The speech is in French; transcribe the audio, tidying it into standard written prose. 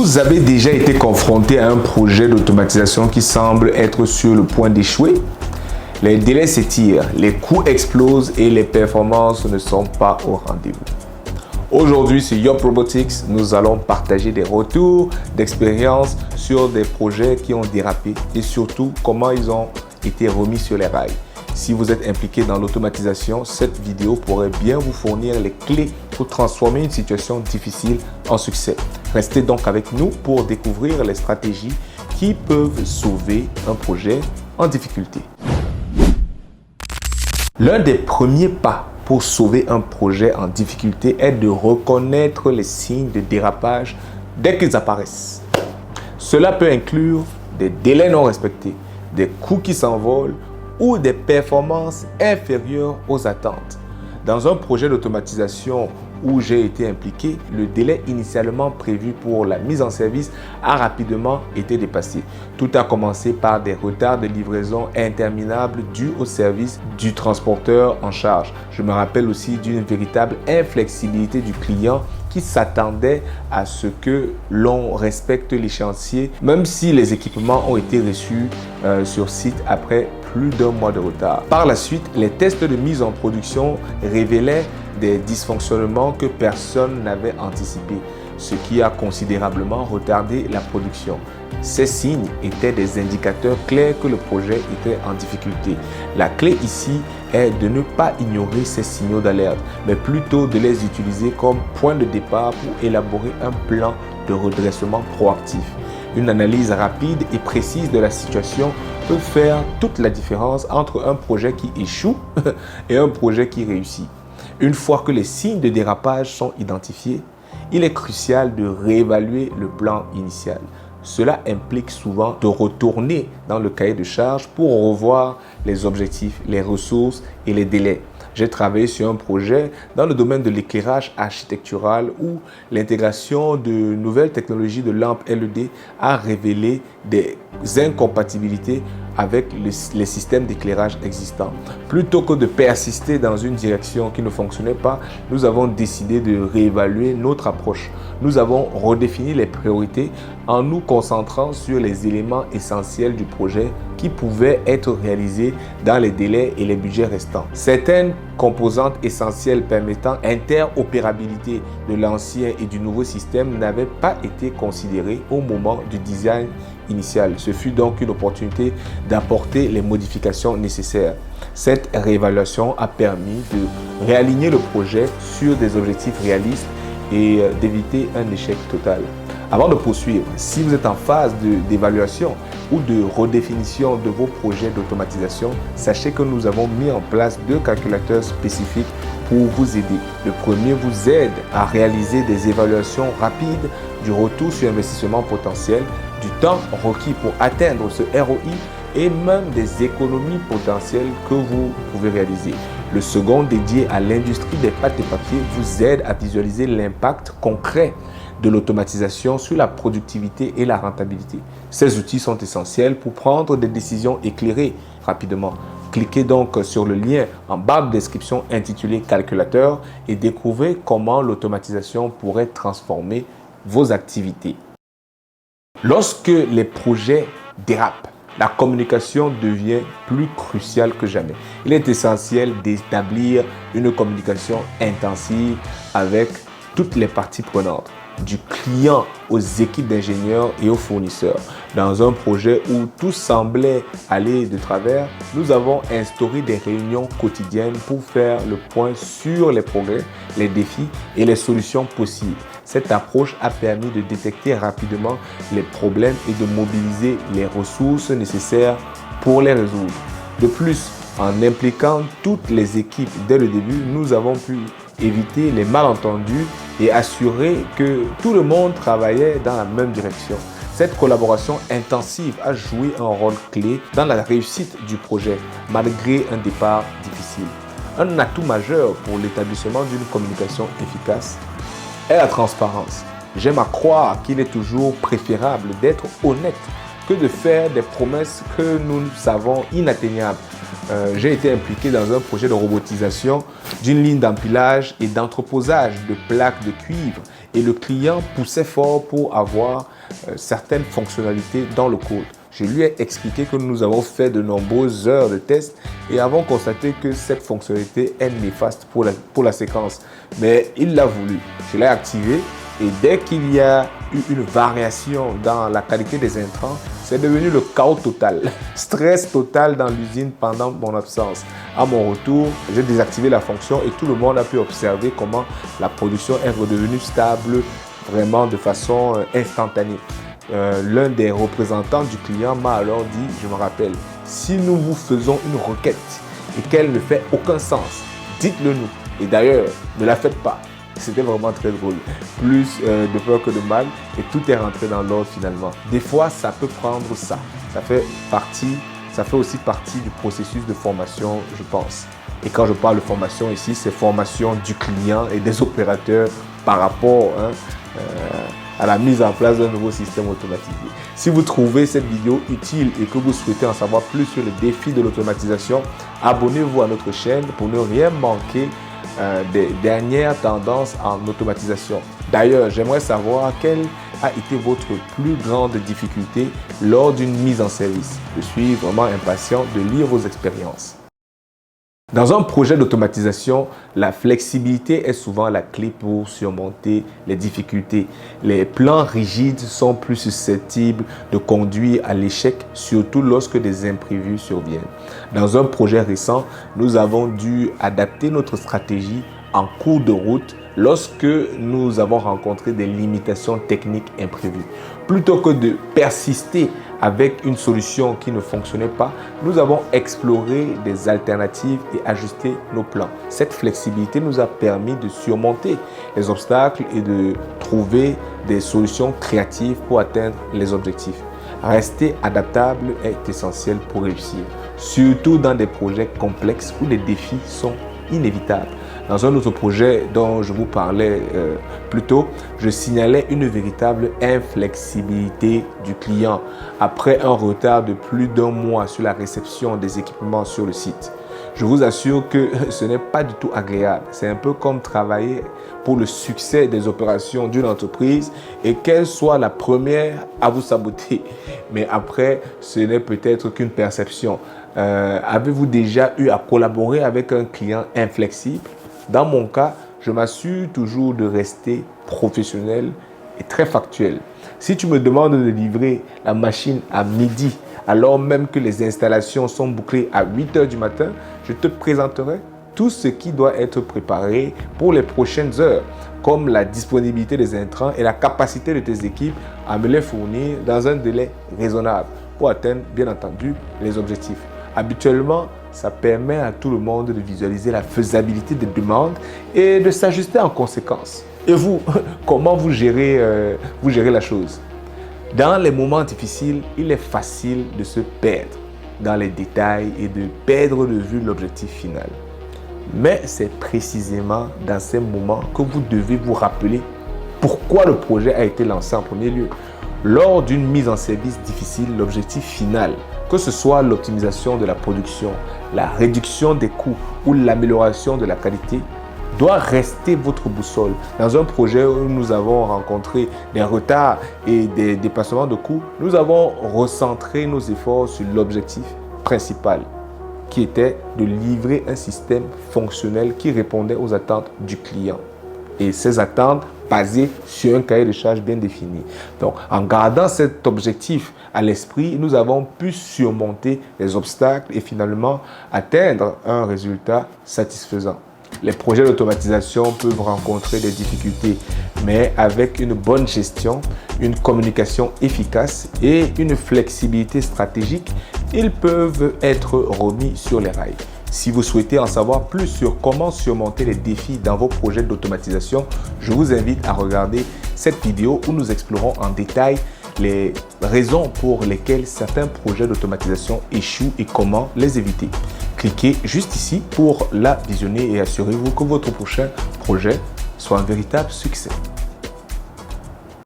Vous avez déjà été confronté à un projet d'automatisation qui semble être sur le point d'échouer? Les délais s'étirent, les coûts explosent et les performances ne sont pas au rendez-vous. Aujourd'hui sur Yop Robotics, nous allons partager des retours d'expérience sur des projets qui ont dérapé et surtout comment ils ont été remis sur les rails. Si vous êtes impliqué dans l'automatisation, cette vidéo pourrait bien vous fournir les clés pour transformer une situation difficile en succès. Restez donc avec nous pour découvrir les stratégies qui peuvent sauver un projet en difficulté. L'un des premiers pas pour sauver un projet en difficulté est de reconnaître les signes de dérapage dès qu'ils apparaissent. Cela peut inclure des délais non respectés, des coûts qui s'envolent ou des performances inférieures aux attentes. Dans un projet d'automatisation où j'ai été impliqué, le délai initialement prévu pour la mise en service a rapidement été dépassé. Tout a commencé par des retards de livraison interminables dus au service du transporteur en charge. Je me rappelle aussi d'une véritable inflexibilité du client qui s'attendait à ce que l'on respecte l'échéancier, même si les équipements ont été reçus sur site après plus d'un mois de retard. Par la suite, les tests de mise en production révélaient des dysfonctionnements que personne n'avait anticipés, ce qui a considérablement retardé la production. Ces signes étaient des indicateurs clairs que le projet était en difficulté. La clé ici est de ne pas ignorer ces signaux d'alerte, mais plutôt de les utiliser comme point de départ pour élaborer un plan de redressement proactif. Une analyse rapide et précise de la situation peut faire toute la différence entre un projet qui échoue et un projet qui réussit. Une fois que les signes de dérapage sont identifiés, il est crucial de réévaluer le plan initial. Cela implique souvent de retourner dans le cahier de charges pour revoir les objectifs, les ressources et les délais. J'ai travaillé sur un projet dans le domaine de l'éclairage architectural où l'intégration de nouvelles technologies de lampes LED a révélé des incompatibilités avec les systèmes d'éclairage existants. Plutôt que de persister dans une direction qui ne fonctionnait pas, nous avons décidé de réévaluer notre approche. Nous avons redéfini les priorités en nous concentrant sur les éléments essentiels du projet qui pouvaient être réalisés dans les délais et les budgets restants. Certaines composantes essentielles permettant interopérabilité de l'ancien et du nouveau système n'avaient pas été considérées au moment du design initial. Ce fut donc une opportunité d'apporter les modifications nécessaires. Cette réévaluation a permis de réaligner le projet sur des objectifs réalistes et d'éviter un échec total. Avant de poursuivre, si vous êtes en phase d'évaluation ou de redéfinition de vos projets d'automatisation, sachez que nous avons mis en place 2 calculateurs spécifiques pour vous aider. Le premier vous aide à réaliser des évaluations rapides du retour sur investissement potentiel, du temps requis pour atteindre ce ROI et même des économies potentielles que vous pouvez réaliser. Le second, dédié à l'industrie des pâtes et papiers, vous aide à visualiser l'impact concret de l'automatisation sur la productivité et la rentabilité. Ces outils sont essentiels pour prendre des décisions éclairées rapidement. Cliquez donc sur le lien en barre de description intitulé Calculateur et découvrez comment l'automatisation pourrait transformer vos activités. Lorsque les projets dérapent, la communication devient plus cruciale que jamais. Il est essentiel d'établir une communication intensive avec toutes les parties prenantes, du client aux équipes d'ingénieurs et aux fournisseurs. Dans un projet où tout semblait aller de travers, nous avons instauré des réunions quotidiennes pour faire le point sur les progrès, les défis et les solutions possibles. Cette approche a permis de détecter rapidement les problèmes et de mobiliser les ressources nécessaires pour les résoudre. De plus, en impliquant toutes les équipes dès le début, nous avons pu éviter les malentendus et assurer que tout le monde travaillait dans la même direction. Cette collaboration intensive a joué un rôle clé dans la réussite du projet, malgré un départ difficile. Un atout majeur pour l'établissement d'une communication efficace est la transparence. J'aime à croire qu'il est toujours préférable d'être honnête que de faire des promesses que nous savons inatteignables. J'ai été impliqué dans un projet de robotisation d'une ligne d'empilage et d'entreposage de plaques de cuivre et le client poussait fort pour avoir certaines fonctionnalités dans le code. Je lui ai expliqué que nous avons fait de nombreuses heures de tests et avons constaté que cette fonctionnalité est néfaste pour la séquence. Mais il l'a voulu. Je l'ai activé et dès qu'il y a eu une variation dans la qualité des intrants, c'est devenu le chaos total. Stress total dans l'usine pendant mon absence. À mon retour, j'ai désactivé la fonction et tout le monde a pu observer comment la production est redevenue stable vraiment de façon instantanée. L'un des représentants du client m'a alors dit, je me rappelle, si nous vous faisons une requête et qu'elle ne fait aucun sens, dites-le nous. Et d'ailleurs, ne la faites pas. C'était vraiment très drôle. Plus de peur que de mal et tout est rentré dans l'ordre finalement. Des fois, ça peut prendre ça. Ça fait aussi partie du processus de formation, je pense. Et quand je parle de formation ici, c'est formation du client et des opérateurs par rapport à la mise en place d'un nouveau système automatisé. Si vous trouvez cette vidéo utile et que vous souhaitez en savoir plus sur les défis de l'automatisation, abonnez-vous à notre chaîne pour ne rien manquer des dernières tendances en automatisation. D'ailleurs, j'aimerais savoir quelle a été votre plus grande difficulté lors d'une mise en service. Je suis vraiment impatient de lire vos expériences. Dans un projet d'automatisation, la flexibilité est souvent la clé pour surmonter les difficultés. Les plans rigides sont plus susceptibles de conduire à l'échec, surtout lorsque des imprévus surviennent. Dans un projet récent, nous avons dû adapter notre stratégie en cours de route lorsque nous avons rencontré des limitations techniques imprévues. Plutôt que de persister avec une solution qui ne fonctionnait pas, nous avons exploré des alternatives et ajusté nos plans. Cette flexibilité nous a permis de surmonter les obstacles et de trouver des solutions créatives pour atteindre les objectifs. Rester adaptable est essentiel pour réussir, surtout dans des projets complexes où les défis sont inévitables. Dans un autre projet dont je vous parlais plus tôt, je signalais une véritable inflexibilité du client après un retard de plus d'un mois sur la réception des équipements sur le site. Je vous assure que ce n'est pas du tout agréable. C'est un peu comme travailler pour le succès des opérations d'une entreprise et qu'elle soit la première à vous saboter. Mais après, ce n'est peut-être qu'une perception. Avez-vous déjà eu à collaborer avec un client inflexible? Dans mon cas, je m'assure toujours de rester professionnel et très factuel. Si tu me demandes de livrer la machine à midi, alors même que les installations sont bouclées à 8 h du matin, je te présenterai tout ce qui doit être préparé pour les prochaines heures, comme la disponibilité des intrants et la capacité de tes équipes à me les fournir dans un délai raisonnable pour atteindre, bien entendu, les objectifs. Habituellement, ça permet à tout le monde de visualiser la faisabilité des demandes et de s'ajuster en conséquence. Et vous, comment vous gérez la chose? Dans les moments difficiles, il est facile de se perdre dans les détails et de perdre de vue l'objectif final. Mais c'est précisément dans ces moments que vous devez vous rappeler pourquoi le projet a été lancé en premier lieu. Lors d'une mise en service difficile, l'objectif final, que ce soit l'optimisation de la production, la réduction des coûts ou l'amélioration de la qualité, doit rester votre boussole. Dans un projet où nous avons rencontré des retards et des dépassements de coûts, nous avons recentré nos efforts sur l'objectif principal, qui était de livrer un système fonctionnel qui répondait aux attentes du client. Et ces attentes basées sur un cahier de charges bien défini. Donc, en gardant cet objectif à l'esprit, nous avons pu surmonter les obstacles et finalement atteindre un résultat satisfaisant. Les projets d'automatisation peuvent rencontrer des difficultés, mais avec une bonne gestion, une communication efficace et une flexibilité stratégique, ils peuvent être remis sur les rails. Si vous souhaitez en savoir plus sur comment surmonter les défis dans vos projets d'automatisation, je vous invite à regarder cette vidéo où nous explorons en détail les raisons pour lesquelles certains projets d'automatisation échouent et comment les éviter. Cliquez juste ici pour la visionner et assurez-vous que votre prochain projet soit un véritable succès.